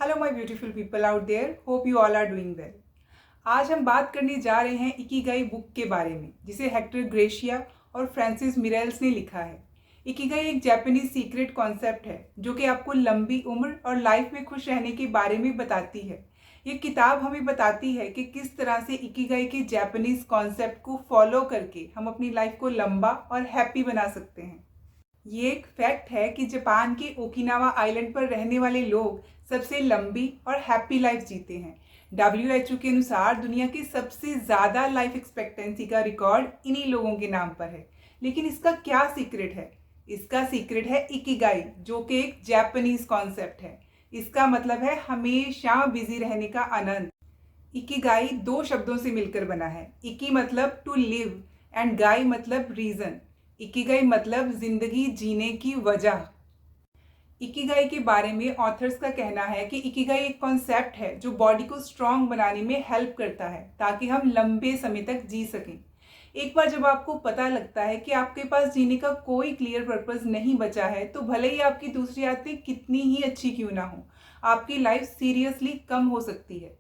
Hello my beautiful people out there, hope you all are doing well. आज हम बात करने जा रहे हैं इकिगाई बुक के बारे में, जिसे हेक्टर ग्रेशिया और फ्रांसिस मिरेल्स ने लिखा है। इकिगाई एक जापानीज सीक्रेट कॉन्सेप्ट है जो कि आपको लंबी उम्र और लाइफ में खुश रहने के बारे में बताती है। ये किताब हमें बताती है कि किस तरह से इकिगाई के जापानीज कॉन्सेप्ट को फॉलो करके हम अपनी लाइफ को लंबा और हैप्पी बना सकते हैं। ये एक फैक्ट है कि जापान के ओकिनावा आइलैंड पर रहने वाले लोग सबसे लंबी और हैप्पी लाइफ जीते हैं। WHO के अनुसार दुनिया की सबसे ज़्यादा लाइफ एक्सपेक्टेंसी का रिकॉर्ड इन्हीं लोगों के नाम पर है। लेकिन इसका क्या सीक्रेट है? इसका सीक्रेट है इकिगाई, जो कि एक जापानीज कॉन्सेप्ट है। इसका मतलब है हमेशा बिजी रहने का आनंद। इकिगाई दो शब्दों से मिलकर बना है। इकी मतलब टू लिव एंड गाई मतलब रीजन। इकिगाई मतलब जिंदगी जीने की वजह। इकिगाई के बारे में ऑथर्स का कहना है कि इकिगाई एक कॉन्सेप्ट है जो बॉडी को स्ट्रांग बनाने में हेल्प करता है ताकि हम लंबे समय तक जी सकें। एक बार जब आपको पता लगता है कि आपके पास जीने का कोई क्लियर पर्पस नहीं बचा है, तो भले ही आपकी दूसरी आदतें कितनी ही अच्छी क्यों ना हो, आपकी लाइफ सीरियसली कम हो सकती है।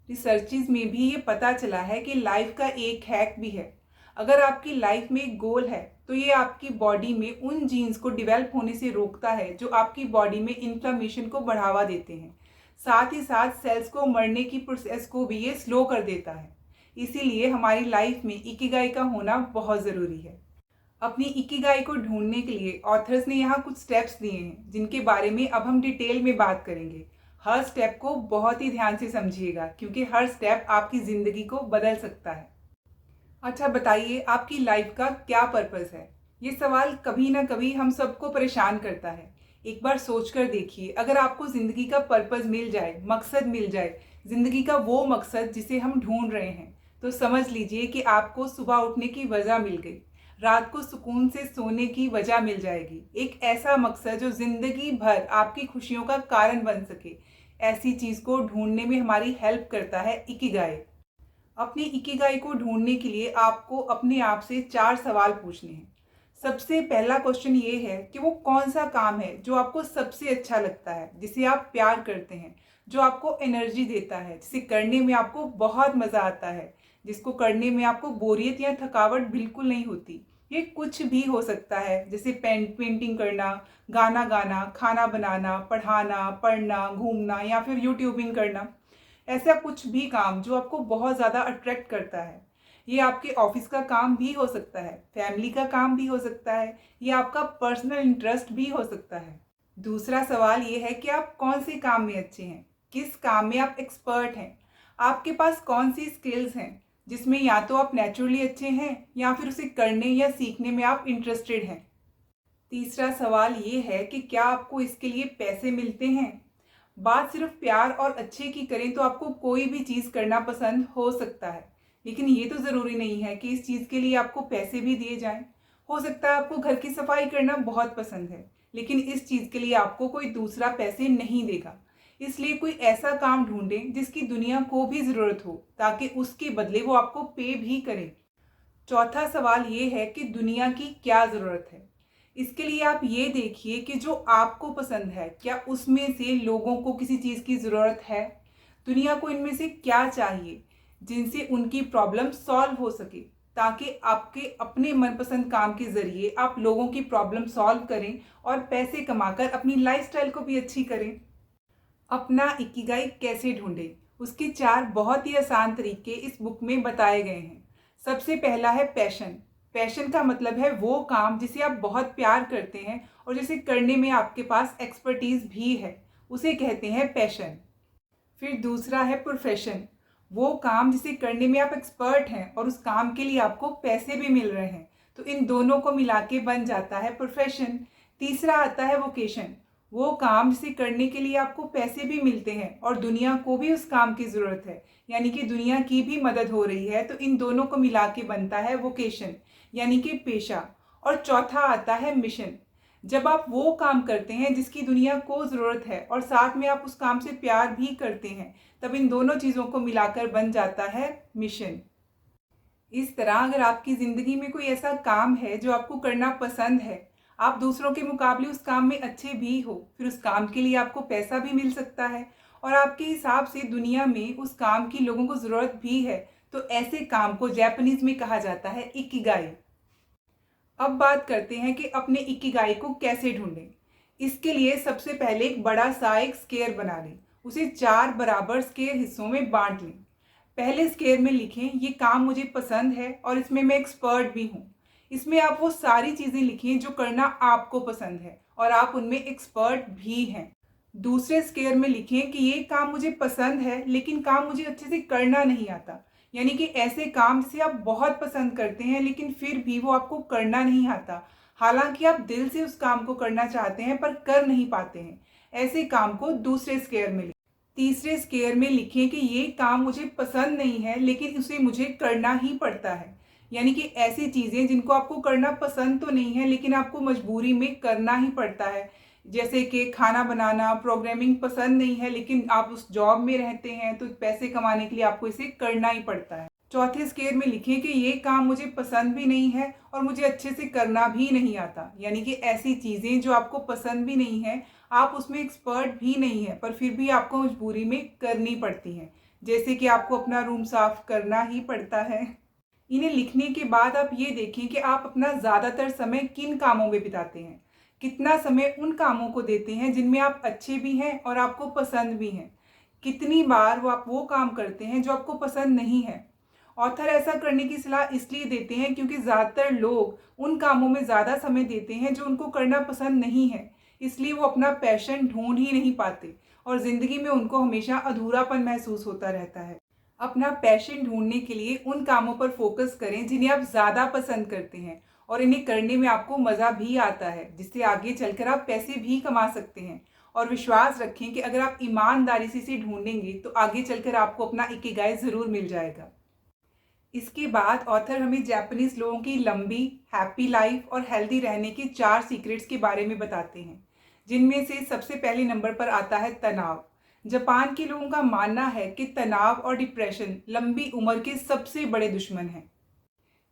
रिसर्चेज में भी ये पता चला है कि लाइफ का एक हैक भी है। अगर आपकी लाइफ में एक गोल है तो ये आपकी बॉडी में उन जीन्स को डिवेल्प होने से रोकता है जो आपकी बॉडी में इन्फ्लामेशन को बढ़ावा देते हैं। साथ ही साथ सेल्स को मरने की प्रोसेस को भी ये स्लो कर देता है। इसीलिए हमारी लाइफ में इकिगाई का होना बहुत ज़रूरी है। अपनी इकिगाई को ढूंढने के लिए ऑथर्स ने यहाँ कुछ स्टेप्स दिए हैं जिनके बारे में अब हम डिटेल में बात करेंगे। हर स्टेप को बहुत ही ध्यान से समझिएगा क्योंकि हर स्टेप आपकी ज़िंदगी को बदल सकता है। अच्छा बताइए, आपकी लाइफ का क्या पर्पस है? ये सवाल कभी ना कभी हम सबको परेशान करता है। एक बार सोच कर देखिए, अगर आपको ज़िंदगी का पर्पस मिल जाए, मकसद मिल जाए, ज़िंदगी का वो मकसद जिसे हम ढूंढ रहे हैं, तो समझ लीजिए कि आपको सुबह उठने की वजह मिल गई, रात को सुकून से सोने की वजह मिल जाएगी। एक ऐसा मकसद जो ज़िंदगी भर आपकी खुशियों का कारण बन सके। ऐसी चीज़ को ढूंढने में हमारी हेल्प करता है इकिगाई। अपनी इकिगाई को ढूंढने के लिए आपको अपने आप से 4 सवाल पूछने हैं। सबसे पहला क्वेश्चन ये है कि वो कौन सा काम है जो आपको सबसे अच्छा लगता है, जिसे आप प्यार करते हैं, जो आपको एनर्जी देता है, जिसे करने में आपको बहुत मज़ा आता है, जिसको करने में आपको बोरियत या थकावट बिल्कुल नहीं होती। ये कुछ भी हो सकता है, जैसे पेंटिंग करना, गाना गाना, खाना बनाना, पढ़ाना, पढ़ना, घूमना या फिर यूट्यूबिंग करना। ऐसा कुछ भी काम जो आपको बहुत ज़्यादा अट्रैक्ट करता है। ये आपके ऑफिस का काम भी हो सकता है, फैमिली का काम भी हो सकता है, ये आपका पर्सनल इंटरेस्ट भी हो सकता है। दूसरा सवाल ये है कि आप कौन से काम में अच्छे हैं, किस काम में आप एक्सपर्ट हैं, आपके पास कौन सी स्किल्स हैं जिसमें या तो आप नेचुरली अच्छे हैं या फिर उसे करने या सीखने में आप इंटरेस्टेड हैं। तीसरा सवाल ये है कि क्या आपको इसके लिए पैसे मिलते हैं। बात सिर्फ प्यार और अच्छे की करें तो आपको कोई भी चीज़ करना पसंद हो सकता है, लेकिन ये तो ज़रूरी नहीं है कि इस चीज़ के लिए आपको पैसे भी दिए जाएं। हो सकता है आपको घर की सफाई करना बहुत पसंद है, लेकिन इस चीज़ के लिए आपको कोई दूसरा पैसे नहीं देगा। इसलिए कोई ऐसा काम ढूंढें जिसकी दुनिया को भी ज़रूरत हो, ताकि उसके बदले वो आपको पे भी करे। चौथा सवाल ये है कि दुनिया की क्या ज़रूरत है। इसके लिए आप ये देखिए कि जो आपको पसंद है, क्या उसमें से लोगों को किसी चीज़ की ज़रूरत है। दुनिया को इनमें से क्या चाहिए जिनसे उनकी प्रॉब्लम सॉल्व हो सके, ताकि आपके अपने मनपसंद काम के ज़रिए आप लोगों की प्रॉब्लम सॉल्व करें और पैसे कमाकर अपनी लाइफस्टाइल को भी अच्छी करें। अपना इकिगाई कैसे ढूंढें, उसके 4 बहुत ही आसान तरीके इस बुक में बताए गए हैं। सबसे पहला है पैशन। पैशन का मतलब है वो काम जिसे आप बहुत प्यार करते हैं और जिसे करने में आपके पास एक्सपर्टीज भी है, उसे कहते हैं पैशन। फिर दूसरा है प्रोफेशन। वो काम जिसे करने में आप एक्सपर्ट हैं और उस काम के लिए आपको पैसे भी मिल रहे हैं, तो इन दोनों को मिला के बन जाता है प्रोफेशन। तीसरा आता है वोकेशन। वो काम जिसे करने के लिए आपको पैसे भी मिलते हैं और दुनिया को भी उस काम की ज़रूरत है, यानी कि दुनिया की भी मदद हो रही है, तो इन दोनों को मिला के बनता है वोकेशन, यानी कि पेशा। और चौथा आता है मिशन। जब आप वो काम करते हैं जिसकी दुनिया को ज़रूरत है और साथ में आप उस काम से प्यार भी करते हैं, तब इन दोनों चीज़ों को मिलाकर बन जाता है मिशन। इस तरह अगर आपकी ज़िंदगी में कोई ऐसा काम है जो आपको करना पसंद है, आप दूसरों के मुकाबले उस काम में अच्छे भी हो, फिर उस काम के लिए आपको पैसा भी मिल सकता है और आपके हिसाब से दुनिया में उस काम की लोगों को ज़रूरत भी है, तो ऐसे काम को जापानीज़ में कहा जाता है इकिगाई। अब बात करते हैं कि अपने इकिगाई को कैसे ढूंढें। इसके लिए सबसे पहले एक बड़ा सा एक स्क्वायर बना लें। उसे 4 बराबर स्क्वायर हिस्सों में बांट लें। पहले स्क्वायर में लिखें, ये काम मुझे पसंद है और इसमें मैं एक्सपर्ट भी हूँ। इसमें आप वो सारी चीज़ें लिखें जो करना आपको पसंद है और आप उनमें एक्सपर्ट भी हैं। दूसरे स्क्वायर में लिखें कि ये काम मुझे पसंद है लेकिन काम मुझे अच्छे से करना नहीं आता। यानी कि ऐसे काम जिसे आप बहुत पसंद करते हैं लेकिन फिर भी वो आपको करना नहीं आता। हालांकि आप दिल से उस काम को करना चाहते हैं पर कर नहीं पाते हैं। ऐसे काम को दूसरे स्क्वायर में लिखें। तीसरे स्क्वायर में लिखें कि ये काम मुझे पसंद नहीं है लेकिन उसे मुझे करना ही पड़ता है। यानी कि ऐसी चीज़ें जिनको आपको करना पसंद तो नहीं है लेकिन आपको मजबूरी में करना ही पड़ता है। जैसे कि खाना बनाना, प्रोग्रामिंग पसंद नहीं है लेकिन आप उस जॉब में रहते हैं तो पैसे कमाने के लिए आपको इसे करना ही पड़ता है। चौथे स्क्वायर में लिखें कि ये काम मुझे पसंद भी नहीं है और मुझे अच्छे से करना भी नहीं आता। यानी कि ऐसी चीज़ें जो आपको पसंद भी नहीं है, आप उसमें एक्सपर्ट भी नहीं है पर फिर भी आपको मजबूरी में करनी पड़ती हैं। जैसे कि आपको अपना रूम साफ करना ही पड़ता है। इन्हें लिखने के बाद आप ये देखें कि आप अपना ज़्यादातर समय किन कामों में बिताते हैं। कितना समय उन कामों को देते हैं जिनमें आप अच्छे भी हैं और आपको पसंद भी हैं। कितनी बार वो आप वो काम करते हैं जो आपको पसंद नहीं है। ऑथर ऐसा करने की सलाह इसलिए देते हैं क्योंकि ज़्यादातर लोग उन कामों में ज़्यादा समय देते हैं जो उनको करना पसंद नहीं है। इसलिए वो अपना पैशन ढूंढ ही नहीं पाते और ज़िंदगी में उनको हमेशा अधूरापन महसूस होता रहता है। अपना पैशन ढूंढने के लिए उन कामों पर फोकस करें जिन्हें आप ज़्यादा पसंद करते हैं और इन्हें करने में आपको मज़ा भी आता है, जिससे आगे चलकर आप पैसे भी कमा सकते हैं। और विश्वास रखें कि अगर आप ईमानदारी से इसे ढूंढेंगे तो आगे चलकर आपको अपना इकिगाई ज़रूर मिल जाएगा। इसके बाद ऑथर हमें जापानीज लोगों की लंबी, हैप्पी लाइफ और हेल्दी रहने के 4 सीक्रेट्स के बारे में बताते हैं, जिनमें से सबसे पहले नंबर पर आता है तनाव। जापान के लोगों का मानना है कि तनाव और डिप्रेशन लंबी उम्र के सबसे बड़े दुश्मन हैं।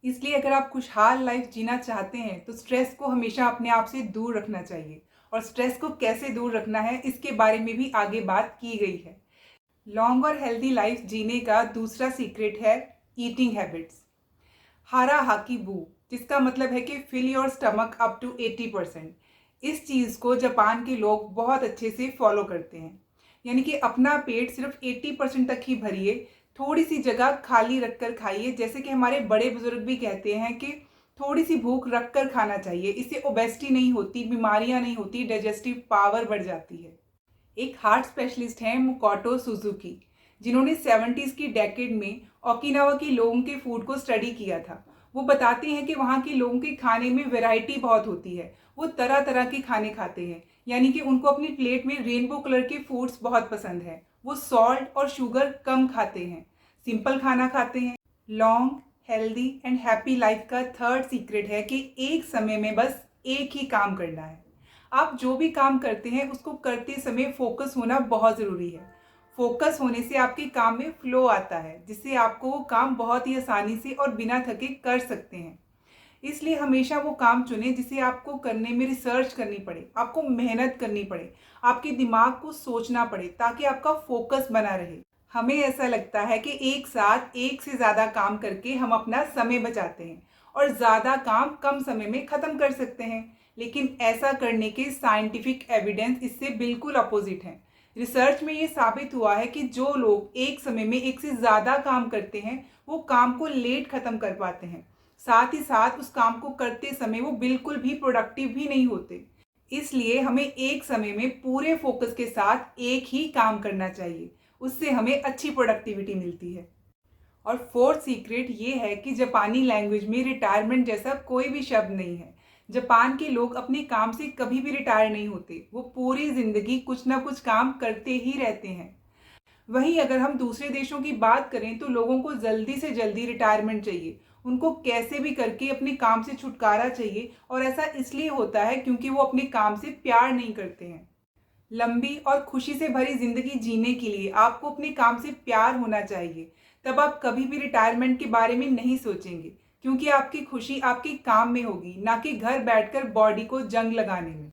इसलिए अगर आप खुशहाल लाइफ जीना चाहते हैं तो स्ट्रेस को हमेशा अपने आप से दूर रखना चाहिए। और स्ट्रेस को कैसे दूर रखना है इसके बारे में भी आगे बात की गई है। लॉन्ग और हेल्दी लाइफ जीने का दूसरा सीक्रेट है ईटिंग हैबिट्स। हारा हाकी बू, जिसका मतलब है कि fill your stomach up to 80%। इस चीज़ को जापान के लोग बहुत अच्छे से फॉलो करते हैं। यानी कि अपना पेट सिर्फ 80% तक ही भरिए, थोड़ी सी जगह खाली रखकर खाइए। जैसे कि हमारे बड़े बुजुर्ग भी कहते हैं कि थोड़ी सी भूख रख कर खाना चाहिए, इससे ओबेसिटी नहीं होती, बीमारियां नहीं होती, डाइजेस्टिव पावर बढ़ जाती है। एक हार्ट स्पेशलिस्ट हैं मुकोटो सुजुकी, जिन्होंने 70s की डेकेड में ओकिनावा के लोगों के फूड को स्टडी किया था। वो बताते हैं कि वहाँ के लोगों के खाने में वैरायटी बहुत होती है। वो तरह तरह के खाने खाते हैं, यानी कि उनको अपनी प्लेट में रेनबो कलर के फूड्स बहुत पसंद है। वो सॉल्ट और शुगर कम खाते हैं, सिंपल खाना खाते हैं। Long, healthy and happy life का थर्ड सीक्रेट है कि एक समय में बस एक ही काम करना है। आप जो भी काम करते हैं उसको करते समय फोकस होना बहुत ज़रूरी है। फोकस होने से आपके काम में फ्लो आता है, जिससे आपको वो काम बहुत ही आसानी से और बिना थके कर सकते हैं। इसलिए हमेशा वो काम चुनें जिसे आपको करने में रिसर्च करनी पड़े, आपको मेहनत करनी पड़े, आपके दिमाग को सोचना पड़े, ताकि आपका फोकस बना रहे। हमें ऐसा लगता है कि एक साथ एक से ज़्यादा काम करके हम अपना समय बचाते हैं और ज़्यादा काम कम समय में ख़त्म कर सकते हैं, लेकिन ऐसा करने के साइंटिफिक एविडेंस इससे बिल्कुल अपोजिट हैं। रिसर्च में ये साबित हुआ है कि जो लोग एक समय में एक से ज़्यादा काम करते हैं वो काम को लेट ख़त्म कर पाते हैं। साथ ही साथ उस काम को करते समय वो बिल्कुल भी प्रोडक्टिव भी नहीं होते। इसलिए हमें एक समय में पूरे फोकस के साथ एक ही काम करना चाहिए, उससे हमें अच्छी प्रोडक्टिविटी मिलती है। और फोर्थ सीक्रेट ये है कि जापानी लैंग्वेज में रिटायरमेंट जैसा कोई भी शब्द नहीं है। जापान के लोग अपने काम से कभी भी रिटायर नहीं होते, वो पूरी ज़िंदगी कुछ ना कुछ काम करते ही रहते हैं। वहीं अगर हम दूसरे देशों की बात करें तो लोगों को जल्दी से जल्दी रिटायरमेंट चाहिए, उनको कैसे भी करके अपने काम से छुटकारा चाहिए। और ऐसा इसलिए होता है क्योंकि वो अपने काम से प्यार नहीं करते हैं। लंबी और खुशी से भरी जिंदगी जीने के लिए आपको अपने काम से प्यार होना चाहिए, तब आप कभी भी रिटायरमेंट के बारे में नहीं सोचेंगे, क्योंकि आपकी खुशी आपके काम में होगी, ना कि घर बैठकर बॉडी को जंग लगाने में।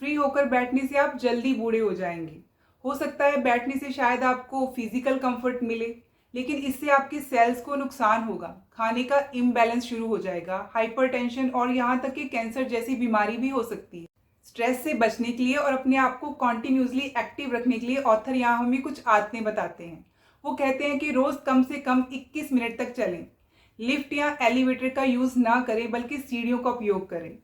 फ्री होकर बैठने से आप जल्दी बूढ़े हो जाएंगे। हो सकता है बैठने से शायद आपको फिजिकल कंफर्ट मिले, लेकिन इससे आपके सेल्स को नुकसान होगा, खाने का इम्बैलेंस शुरू हो जाएगा, हाइपरटेंशन और यहाँ तक कि कैंसर जैसी बीमारी भी हो सकती है। स्ट्रेस से बचने के लिए और अपने आप को कॉन्टिन्यूसली एक्टिव रखने के लिए ऑथर यहाँ हमें कुछ आदतें बताते हैं। वो कहते हैं कि रोज़ कम से कम 21 मिनट तक चलें, लिफ्ट या एलिवेटर का यूज़ ना करें बल्कि सीढ़ियों का उपयोग करें,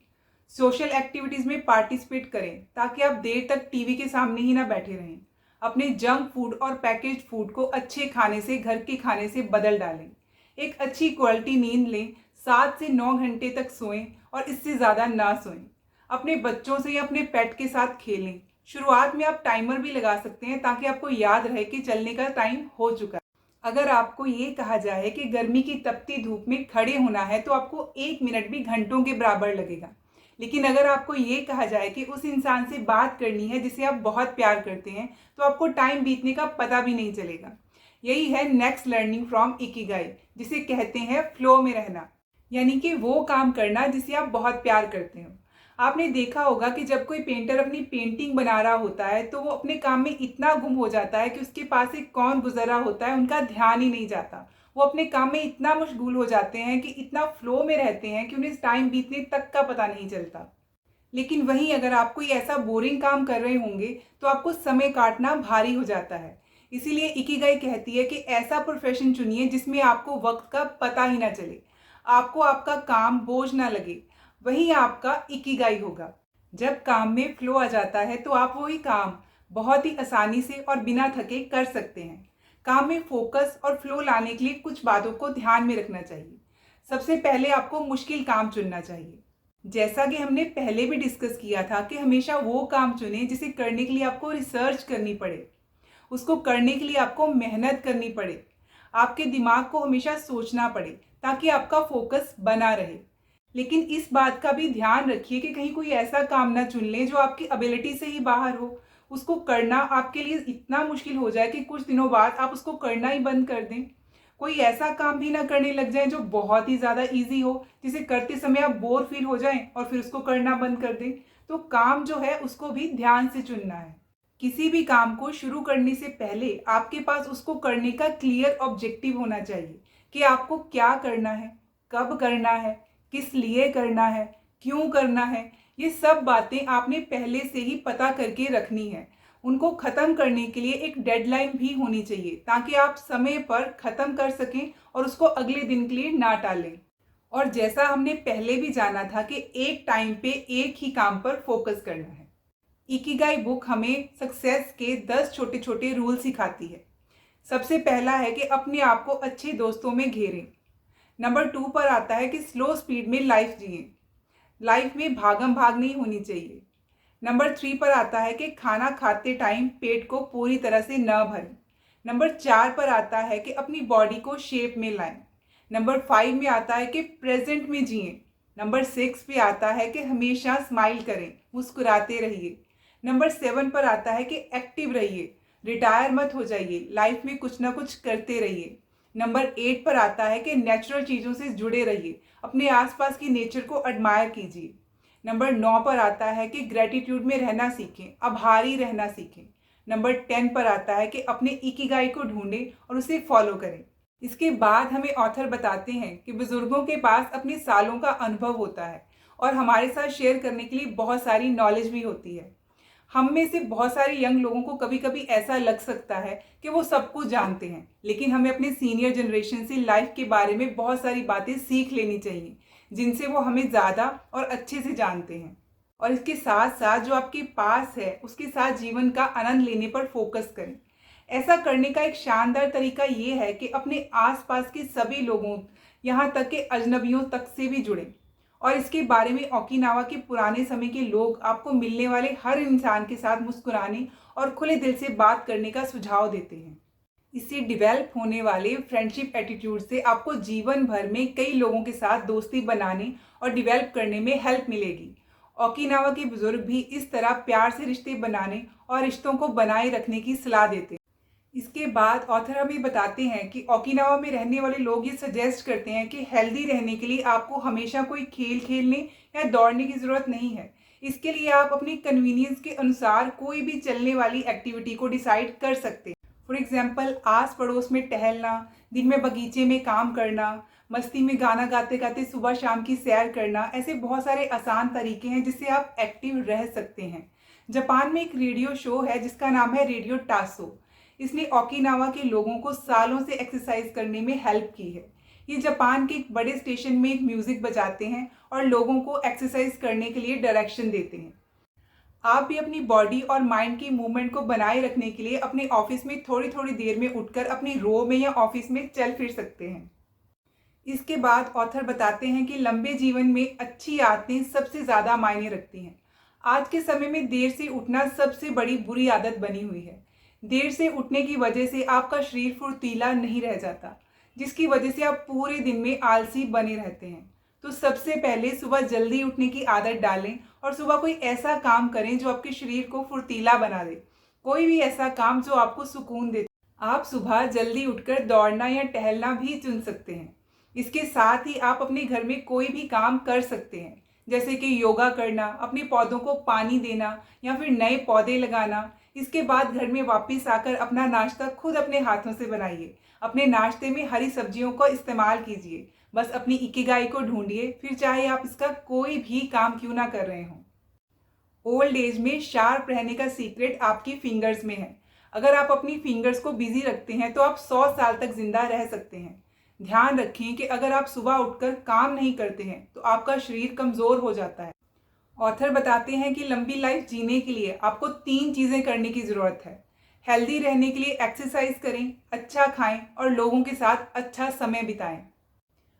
सोशल एक्टिविटीज़ में पार्टिसिपेट करें ताकि आप देर तक टीवी के सामने ही ना बैठे रहें, अपने जंक फूड और पैकेज्ड फूड को अच्छे खाने से, घर के खाने से बदल डालें, एक अच्छी क्वालिटी नींद लें, 7 से 9 घंटे तक सोएं और इससे ज़्यादा ना सोएं, अपने बच्चों से या अपने पेट के साथ खेलें। शुरुआत में आप टाइमर भी लगा सकते हैं ताकि आपको याद रहे कि चलने का टाइम हो चुका है। अगर आपको ये कहा जाए कि गर्मी की तपती धूप में खड़े होना है तो आपको 1 मिनट भी घंटों के बराबर लगेगा, लेकिन अगर आपको ये कहा जाए कि उस इंसान से बात करनी है जिसे आप बहुत प्यार करते हैं तो आपको टाइम बीतने का पता भी नहीं चलेगा। यही है नेक्स्ट लर्निंग फ्रॉम इकिगाई, जिसे कहते हैं फ्लो में रहना, यानी कि वो काम करना जिसे आप बहुत प्यार करते हो। आपने देखा होगा कि जब कोई पेंटर अपनी पेंटिंग बना रहा होता है तो वो अपने काम में इतना गुम हो जाता है कि उसके पास से कौन गुजर रहा होता है उनका ध्यान ही नहीं जाता। वो अपने काम में इतना मशगूल हो जाते हैं कि इतना फ्लो में रहते हैं कि उन्हें टाइम बीतने तक का पता नहीं चलता। लेकिन वहीं अगर आप कोई ऐसा बोरिंग काम कर रहे होंगे तो आपको समय काटना भारी हो जाता है। इसीलिए इकिगाई कहती है कि ऐसा प्रोफेशन चुनिए जिसमें आपको वक्त का पता ही ना चले, आपको आपका काम बोझ ना लगे, वही आपका इकिगाई होगा। जब काम में फ्लो आ जाता है तो आप वही काम बहुत ही आसानी से और बिना थके कर सकते हैं। काम में फोकस और फ्लो लाने के लिए कुछ बातों को ध्यान में रखना चाहिए। सबसे पहले आपको मुश्किल काम चुनना चाहिए। जैसा कि हमने पहले भी डिस्कस किया था कि हमेशा वो काम चुनें जिसे करने के लिए आपको रिसर्च करनी पड़े, उसको करने के लिए आपको मेहनत करनी पड़े, आपके दिमाग को हमेशा सोचना पड़े ताकि आपका फोकस बना रहे। लेकिन इस बात का भी ध्यान रखिए कि कहीं कोई ऐसा काम ना चुन लें जो आपकी एबिलिटी से ही बाहर हो, उसको करना आपके लिए इतना मुश्किल हो जाए कि कुछ दिनों बाद आप उसको करना ही बंद कर दें। कोई ऐसा काम भी ना करने लग जाए जो बहुत ही ज़्यादा इजी हो, जिसे करते समय आप बोर फील हो जाएं और फिर उसको करना बंद कर दें। तो काम जो है उसको भी ध्यान से चुनना है। किसी भी काम को शुरू करने से पहले आपके पास उसको करने का क्लियर ऑब्जेक्टिव होना चाहिए कि आपको क्या करना है, कब करना है, किस लिए करना है, क्यों करना है। ये सब बातें आपने पहले से ही पता करके रखनी है। उनको ख़त्म करने के लिए एक डेडलाइन भी होनी चाहिए ताकि आप समय पर ख़त्म कर सकें और उसको अगले दिन के लिए ना टालें। और जैसा हमने पहले भी जाना था कि एक टाइम पे एक ही काम पर फोकस करना है। इकिगाई बुक हमें सक्सेस के 10 छोटे छोटे रूल सिखाती है। सबसे पहला है कि अपने आप को अच्छे दोस्तों में घेरें। नंबर 2 पर आता है कि स्लो स्पीड में लाइफ जिएं। लाइफ में भागम भाग नहीं होनी चाहिए। नंबर 3 पर आता है कि खाना खाते टाइम पेट को पूरी तरह से न भरें। नंबर 4 पर आता है कि अपनी बॉडी को शेप में लाएं। नंबर 5 में आता है कि प्रेजेंट में जिएं। नंबर 6 पे आता है कि हमेशा स्माइल करें, मुस्कुराते रहिए। नंबर 7 पर आता है कि एक्टिव रहिए, रिटायर मत हो जाइए, लाइफ में कुछ ना कुछ करते रहिए। नंबर 8 पर आता है कि नेचुरल चीज़ों से जुड़े रहिए, अपने आसपास की नेचर को एडमायर कीजिए। नंबर 9 पर आता है कि ग्रेटिट्यूड में रहना सीखें, आभारी रहना सीखें। नंबर 10 पर आता है कि अपने इकिगाई को ढूंढें और उसे फॉलो करें। इसके बाद हमें ऑथर बताते हैं कि बुजुर्गों के पास अपने सालों का अनुभव होता है और हमारे साथ शेयर करने के लिए बहुत सारी नॉलेज भी होती है। हम में से बहुत सारे यंग लोगों को कभी कभी ऐसा लग सकता है कि वो सब कुछ जानते हैं, लेकिन हमें अपने सीनियर जनरेशन से लाइफ के बारे में बहुत सारी बातें सीख लेनी चाहिए जिनसे वो हमें ज़्यादा और अच्छे से जानते हैं। और इसके साथ साथ जो आपके पास है उसके साथ जीवन का आनंद लेने पर फोकस करें। ऐसा करने का एक शानदार तरीका ये है कि अपने आसपास के सभी लोगों, यहाँ तक के अजनबियों तक से भी जुड़ें। और इसके बारे में ओकिनावा के पुराने समय के लोग आपको मिलने वाले हर इंसान के साथ मुस्कुराने और खुले दिल से बात करने का सुझाव देते हैं। इससे डिवेल्प होने वाले फ्रेंडशिप एटीट्यूड से आपको जीवन भर में कई लोगों के साथ दोस्ती बनाने और डिवेल्प करने में हेल्प मिलेगी। ओकिनावा के बुजुर्ग भी इस तरह प्यार से रिश्ते बनाने और रिश्तों को बनाए रखने की सलाह देते हैं। इसके बाद ऑथर हमें बताते हैं कि ओकिनावा में रहने वाले लोग ये सजेस्ट करते हैं कि हेल्दी रहने के लिए आपको हमेशा कोई खेल खेलने या दौड़ने की ज़रूरत नहीं है। इसके लिए आप अपनी कन्वीनियंस के अनुसार कोई भी चलने वाली एक्टिविटी को डिसाइड कर सकते हैं। फॉर एग्जाम्पल, आस पड़ोस में टहलना, दिन में बगीचे में काम करना, मस्ती में गाना गाते गाते सुबह शाम की सैर करना, ऐसे बहुत सारे आसान तरीके हैं जिससे आप एक्टिव रह सकते हैं। जापान में एक रेडियो शो है जिसका नाम है रेडियो टासो। इसने ओकिनावा के लोगों को सालों से एक्सरसाइज करने में हेल्प की है। ये जापान के एक बड़े स्टेशन में एक म्यूजिक बजाते हैं और लोगों को एक्सरसाइज करने के लिए डायरेक्शन देते हैं। आप भी अपनी बॉडी और माइंड की मूवमेंट को बनाए रखने के लिए अपने ऑफिस में थोड़ी थोड़ी देर में उठकर अपनी रो में या ऑफिस में चल फिर सकते हैं। इसके बाद ऑथर बताते हैं कि लंबे जीवन में अच्छी आदतें सबसे ज़्यादा मायने रखती हैं। आज के समय में देर से उठना सबसे बड़ी बुरी आदत बनी हुई है। देर से उठने की वजह से आपका शरीर फुर्तीला नहीं रह जाता, जिसकी वजह से आप पूरे दिन में आलसी बने रहते हैं। तो सबसे पहले सुबह जल्दी उठने की आदत डालें और सुबह कोई ऐसा काम करें जो आपके शरीर को फुर्तीला बना दे। कोई भी ऐसा काम जो आपको सुकून दे। आप सुबह जल्दी उठकर दौड़ना या टहलना भी चुन सकते हैं। इसके साथ ही आप अपने घर में कोई भी काम कर सकते हैं, जैसे कि योगा करना, अपने पौधों को पानी देना या फिर नए पौधे लगाना। इसके बाद घर में वापस आकर अपना नाश्ता खुद अपने हाथों से बनाइए। अपने नाश्ते में हरी सब्जियों का इस्तेमाल कीजिए। बस अपनी इकिगाई को ढूंढिए, फिर चाहे आप इसका कोई भी काम क्यों ना कर रहे हों। ओल्ड एज में शार्प रहने का सीक्रेट आपकी फिंगर्स में है। अगर आप अपनी फिंगर्स को बिजी रखते हैं तो आप 100 साल तक जिंदा रह सकते हैं। ध्यान रखें कि अगर आप सुबह उठकर काम नहीं करते हैं तो आपका शरीर कमज़ोर हो जाता है। ऑथर बताते हैं कि लंबी लाइफ जीने के लिए आपको 3 चीज़ें करने की ज़रूरत है। हेल्दी रहने के लिए एक्सरसाइज करें, अच्छा खाएं और लोगों के साथ अच्छा समय बिताएं।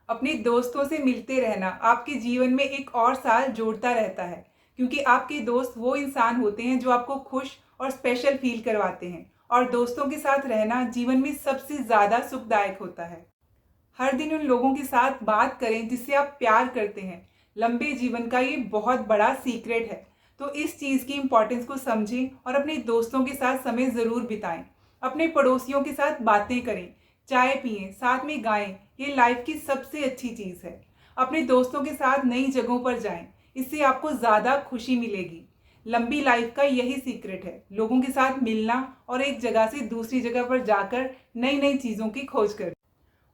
अपने दोस्तों से मिलते रहना आपके जीवन में एक और साल जोड़ता रहता है, क्योंकि आपके दोस्त वो इंसान होते हैं जो आपको खुश और स्पेशल फील करवाते हैं, और दोस्तों के साथ रहना जीवन में सबसे ज़्यादा सुखदायक होता है। हर दिन उन लोगों के साथ बात करें जिससे आप प्यार करते हैं। लंबे जीवन का ये बहुत बड़ा सीक्रेट है। तो इस चीज़ की इम्पोर्टेंस को समझें और अपने दोस्तों के साथ समय ज़रूर बिताएं। अपने पड़ोसियों के साथ बातें करें, चाय पिएं, साथ में गाएं। ये लाइफ की सबसे अच्छी चीज़ है। अपने दोस्तों के साथ नई जगहों पर जाएं, इससे आपको ज़्यादा खुशी मिलेगी। लंबी लाइफ का यही सीक्रेट है, लोगों के साथ मिलना और एक जगह से दूसरी जगह पर जाकर नई नई चीज़ों की खोज करना।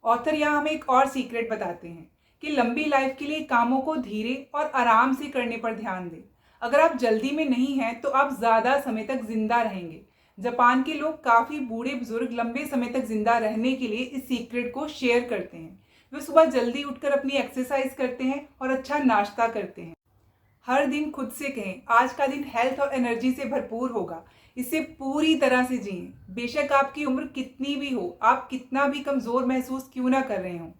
ऑथर यहाँ हमें एक और सीक्रेट बताते हैं कि लंबी लाइफ के लिए कामों को धीरे और आराम से करने पर ध्यान दें। अगर आप जल्दी में नहीं हैं तो आप ज़्यादा समय तक जिंदा रहेंगे। जापान के लोग काफ़ी बूढ़े बुजुर्ग लंबे समय तक जिंदा रहने के लिए इस सीक्रेट को शेयर करते हैं। वे सुबह जल्दी उठकर अपनी एक्सरसाइज करते हैं और अच्छा नाश्ता करते हैं। हर दिन खुद से कहें, आज का दिन हेल्थ और एनर्जी से भरपूर होगा। इसे पूरी तरह से जिएं। बेशक आपकी उम्र कितनी भी हो, आप कितना भी कमज़ोर महसूस क्यों ना कर रहे हो,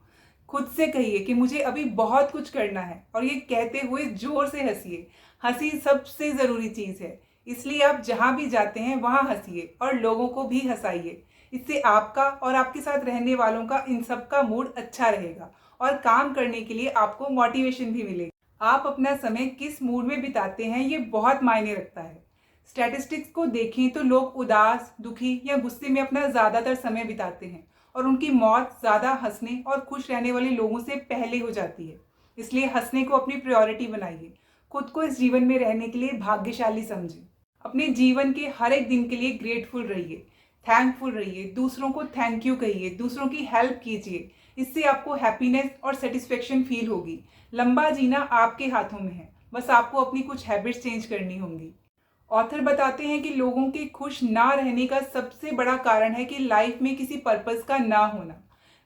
खुद से कहिए कि मुझे अभी बहुत कुछ करना है, और ये कहते हुए जोर से हंसिए। हंसी सबसे ज़रूरी चीज़ है, इसलिए आप जहाँ भी जाते हैं वहाँ हंसिए और लोगों को भी हंसाइए। इससे आपका और आपके साथ रहने वालों का, इन सब का मूड अच्छा रहेगा और काम करने के लिए आपको मोटिवेशन भी मिलेगी। आप अपना समय किस मूड में बिताते हैं ये बहुत मायने रखता है। स्टैटिस्टिक्स को देखें तो लोग उदास, दुखी या गुस्से में अपना ज़्यादातर समय बिताते हैं, और उनकी मौत ज़्यादा हंसने और खुश रहने वाले लोगों से पहले हो जाती है। इसलिए हंसने को अपनी प्रायोरिटी बनाइए। खुद को इस जीवन में रहने के लिए भाग्यशाली समझें। अपने जीवन के हर एक दिन के लिए ग्रेटफुल रहिए, थैंकफुल रहिए, दूसरों को थैंक यू कहिए, दूसरों की हेल्प कीजिए। इससे आपको हैप्पीनेस और सेटिस्फेक्शन फील होगी। लंबा जीना आपके हाथों में है, बस आपको अपनी कुछ हैबिट्स चेंज करनी होंगी। ऑथर बताते हैं कि लोगों के खुश ना रहने का सबसे बड़ा कारण है कि लाइफ में किसी पर्पस का ना होना।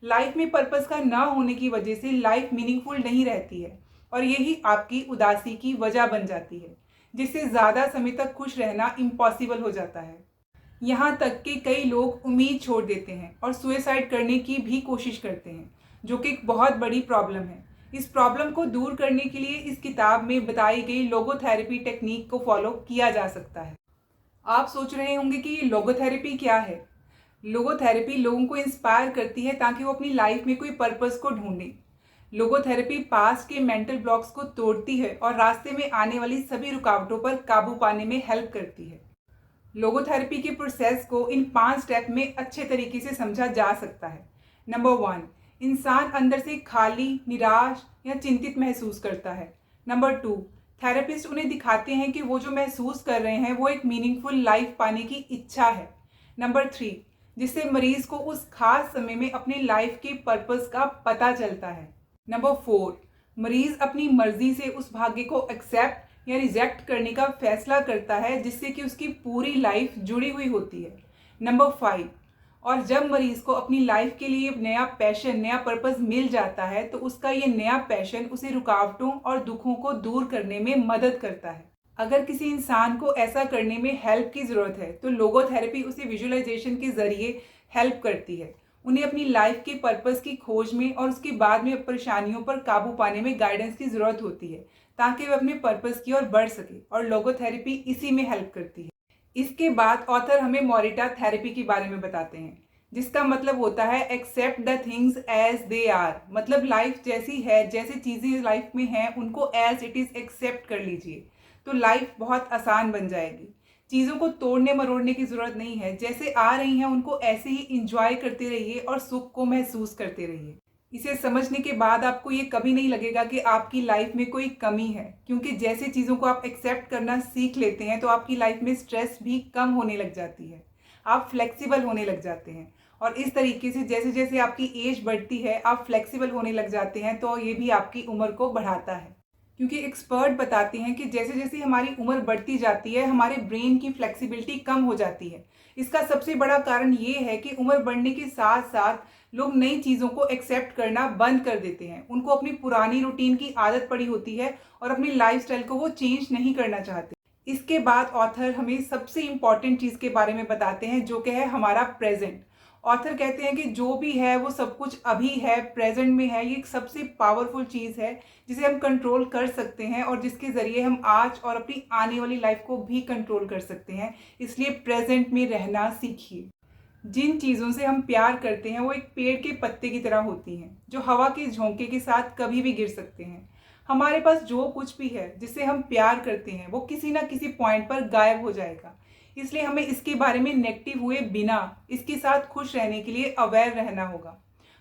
लाइफ में पर्पस का ना होने की वजह से लाइफ मीनिंगफुल नहीं रहती है, और यही आपकी उदासी की वजह बन जाती है, जिससे ज़्यादा समय तक खुश रहना इम्पॉसिबल हो जाता है। यहाँ तक कि कई लोग उम्मीद छोड़ देते हैं और सुसाइड करने की भी कोशिश करते हैं, जो कि एक बहुत बड़ी प्रॉब्लम है। इस प्रॉब्लम को दूर करने के लिए इस किताब में बताई गई लोगोथेरेपी टेक्निक को फॉलो किया जा सकता है। आप सोच रहे होंगे कि ये लोगोथेरेपी क्या है। लोगोथेरेपी लोगों को इंस्पायर करती है ताकि वो अपनी लाइफ में कोई पर्पस को ढूंढें। लोगोथेरेपी पास्ट के मेंटल ब्लॉक्स को तोड़ती है और रास्ते में आने वाली सभी रुकावटों पर काबू पाने में हेल्प करती है। लोगोथेरेपी के प्रोसेस को इन 5 स्टेप में अच्छे तरीके से समझा जा सकता है। नंबर 1, इंसान अंदर से खाली, निराश या चिंतित महसूस करता है। नंबर 2, थेरेपिस्ट उन्हें दिखाते हैं कि वो जो महसूस कर रहे हैं वो एक मीनिंगफुल लाइफ पाने की इच्छा है। नंबर 3, जिससे मरीज को उस खास समय में अपनी लाइफ के पर्पस का पता चलता है। नंबर 4, मरीज अपनी मर्जी से उस भाग्य को एक्सेप्ट या रिजेक्ट करने का फैसला करता है जिससे कि उसकी पूरी लाइफ जुड़ी हुई होती है। नंबर 5, और जब मरीज को अपनी लाइफ के लिए नया पैशन, नया पर्पस मिल जाता है तो उसका ये नया पैशन उसे रुकावटों और दुखों को दूर करने में मदद करता है। अगर किसी इंसान को ऐसा करने में हेल्प की ज़रूरत है तो लोगोथेरेपी उसे विजुअलाइजेशन के ज़रिए हेल्प करती है। उन्हें अपनी लाइफ के पर्पस की खोज में और उसके बाद में परेशानियों पर काबू पाने में गाइडेंस की ज़रूरत होती है ताकि वे अपने पर्पस की ओर बढ़ सके, और लोगोथेरेपी इसी में हेल्प करती है। इसके बाद ऑथर हमें मोरिटा थेरेपी के बारे में बताते हैं, जिसका मतलब होता है accept the things as they are. मतलब लाइफ जैसी है, जैसे चीज़ें लाइफ में हैं उनको एज इट इज़ एक्सेप्ट कर लीजिए, तो लाइफ बहुत आसान बन जाएगी। चीज़ों को तोड़ने मरोड़ने की ज़रूरत नहीं है, जैसे आ रही हैं उनको ऐसे ही इंजॉय करते रहिए और सुख को महसूस करते रहिए। इसे समझने के बाद आपको ये कभी नहीं लगेगा कि आपकी लाइफ में कोई कमी है, क्योंकि जैसे चीज़ों को आप एक्सेप्ट करना सीख लेते हैं तो आपकी लाइफ में स्ट्रेस भी कम होने लग जाती है, आप फ्लेक्सिबल होने लग जाते हैं। और इस तरीके से जैसे जैसे आपकी एज बढ़ती है आप फ्लेक्सिबल होने लग जाते हैं, तो ये भी आपकी उम्र को बढ़ाता है। क्योंकि एक्सपर्ट बताते हैं कि जैसे जैसे हमारी उम्र बढ़ती जाती है हमारे ब्रेन की फ्लेक्सिबिलिटी कम हो जाती है। इसका सबसे बड़ा कारण ये है कि उम्र बढ़ने के साथ साथ लोग नई चीज़ों को एक्सेप्ट करना बंद कर देते हैं। उनको अपनी पुरानी रूटीन की आदत पड़ी होती है और अपनी लाइफस्टाइल को वो चेंज नहीं करना चाहते। इसके बाद ऑथर हमें सबसे इम्पॉर्टेंट चीज़ के बारे में बताते हैं, जो कि है हमारा प्रेजेंट। ऑथर कहते हैं कि जो भी है वो सब कुछ अभी है, प्रेजेंट में है। ये एक सबसे पावरफुल चीज़ है जिसे हम कंट्रोल कर सकते हैं और जिसके ज़रिए हम आज और अपनी आने वाली लाइफ को भी कंट्रोल कर सकते हैं। इसलिए प्रेजेंट में रहना सीखिए। जिन चीज़ों से हम प्यार करते हैं वो एक पेड़ के पत्ते की तरह होती हैं, जो हवा के झोंके के साथ कभी भी गिर सकते हैं। हमारे पास जो कुछ भी है जिससे हम प्यार करते हैं वो किसी ना किसी पॉइंट पर गायब हो जाएगा। इसलिए हमें इसके बारे में नेगेटिव हुए बिना इसके साथ खुश रहने के लिए अवेयर रहना होगा।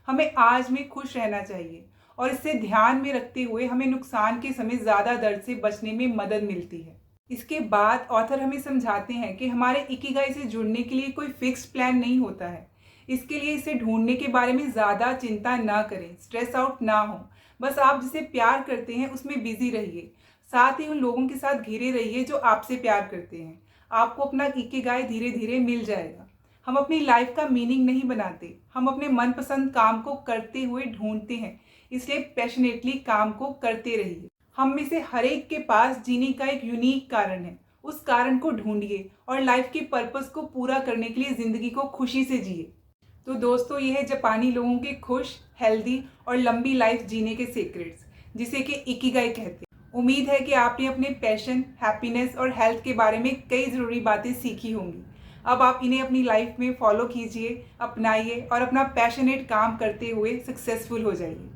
हमें आज में खुश रहना चाहिए और इसे ध्यान में रखते हुए हमें नुकसान के समय ज़्यादा दर्द से बचने में मदद मिलती है। इसके बाद ऑथर हमें समझाते हैं कि हमारे इकिगाई से जुड़ने के लिए कोई फिक्स प्लान नहीं होता है। इसके लिए इसे ढूंढने के बारे में ज़्यादा चिंता ना करें, स्ट्रेस आउट ना हो। बस आप जिसे प्यार करते हैं उसमें बिजी रहिए, साथ ही उन लोगों के साथ घिरे रहिए जो आपसे प्यार करते हैं। आपको अपना इकिगाई धीरे धीरे मिल जाएगा। हम अपनी लाइफ का मीनिंग नहीं बनाते, हम अपने मनपसंद काम को करते हुए ढूंढते हैं। इसलिए पैशनेटली काम को करते रहिए। हम में से हर एक के पास जीने का एक यूनिक कारण है। उस कारण को ढूंढिए और लाइफ के पर्पस को पूरा करने के लिए ज़िंदगी को खुशी से जिए। तो दोस्तों, ये है जापानी लोगों के खुश, हेल्दी और लंबी लाइफ जीने के सीक्रेट्स, जिसे कि इकिगाई कहते हैं। उम्मीद है कि आपने अपने पैशन, हैप्पीनेस और हेल्थ के बारे में कई ज़रूरी बातें सीखी होंगी। अब आप इन्हें अपनी लाइफ में फॉलो कीजिए, अपनाइए और अपना पैशनेट काम करते हुए सक्सेसफुल हो जाइए।